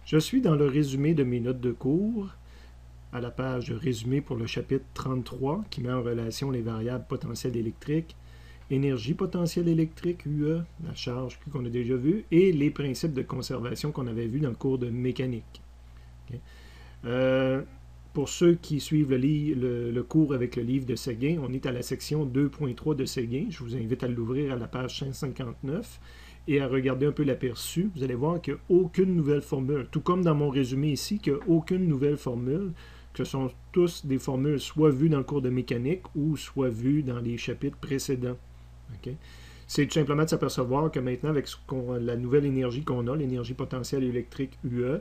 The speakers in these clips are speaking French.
Je suis dans le résumé de mes notes de cours, à la page résumé pour le chapitre 33, qui met en relation les variables potentielles électriques, énergie potentielle électrique, UE, la charge Q qu'on a déjà vue, et les principes de conservation qu'on avait vus dans le cours de mécanique. Okay. Pour ceux qui suivent le cours avec le livre de Séguin, on est à la section 2.3 de Séguin. Je vous invite à l'ouvrir à la page 559 et à regarder un peu l'aperçu. Vous allez voir qu'il n'y a aucune nouvelle formule. Tout comme dans mon résumé ici, qu'il n'y a aucune nouvelle formule, que ce sont tous des formules soit vues dans le cours de mécanique ou soit vues dans les chapitres précédents. Okay? C'est tout simplement de s'apercevoir que maintenant, avec la nouvelle énergie qu'on a, l'énergie potentielle électrique UE,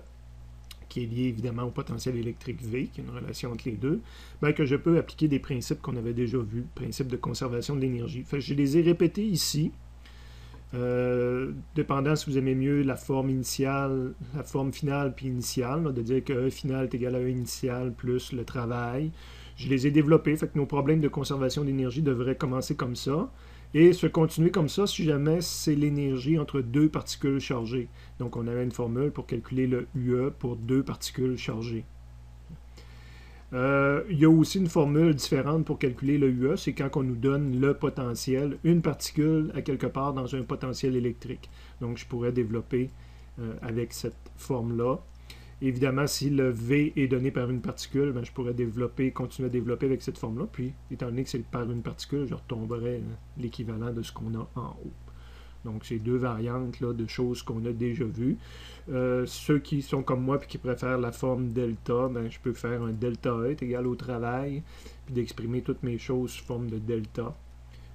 qui est lié évidemment au potentiel électrique V, qui est une relation entre les deux, bien que je peux appliquer des principes qu'on avait déjà vus, principes de conservation de l'énergie. Je les ai répétés ici, dépendant si vous aimez mieux la forme initiale, la forme finale puis initiale, là, de dire que E final est égal à E initial plus le travail. Je les ai développés, fait que nos problèmes de conservation d'énergie devraient commencer comme ça et se continuer comme ça si jamais c'est l'énergie entre deux particules chargées. Donc on avait une formule pour calculer le UE pour deux particules chargées. Il y a aussi une formule différente pour calculer le UE, c'est quand on nous donne le potentiel, une particule à quelque part dans un potentiel électrique. Donc je pourrais développer avec cette forme-là. Évidemment, si le V est donné par une particule, ben, je pourrais continuer à développer avec cette forme-là. Puis, étant donné que c'est par une particule, je retomberais l'équivalent de ce qu'on a en haut. Donc, c'est deux variantes là, de choses qu'on a déjà vues. Ceux qui sont comme moi et qui préfèrent la forme delta, ben, je peux faire un delta E est égal au travail, puis d'exprimer toutes mes choses sous forme de delta.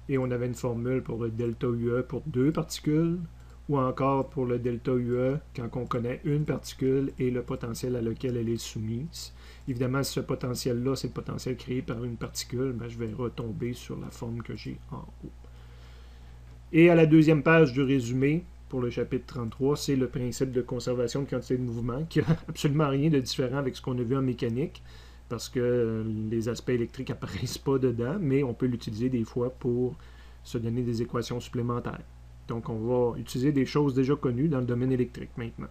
Et on avait une formule pour le delta UE pour deux particules, ou encore pour le delta UE, quand on connaît une particule et le potentiel à lequel elle est soumise. Évidemment, si ce potentiel-là, c'est le potentiel créé par une particule, ben, je vais retomber sur la forme que j'ai en haut. Et à la deuxième page du résumé, pour le chapitre 33, c'est le principe de conservation de quantité de mouvement, qui n'a absolument rien de différent avec ce qu'on a vu en mécanique, parce que les aspects électriques n'apparaissent pas dedans, mais on peut l'utiliser des fois pour se donner des équations supplémentaires. Donc, on va utiliser des choses déjà connues dans le domaine électrique maintenant.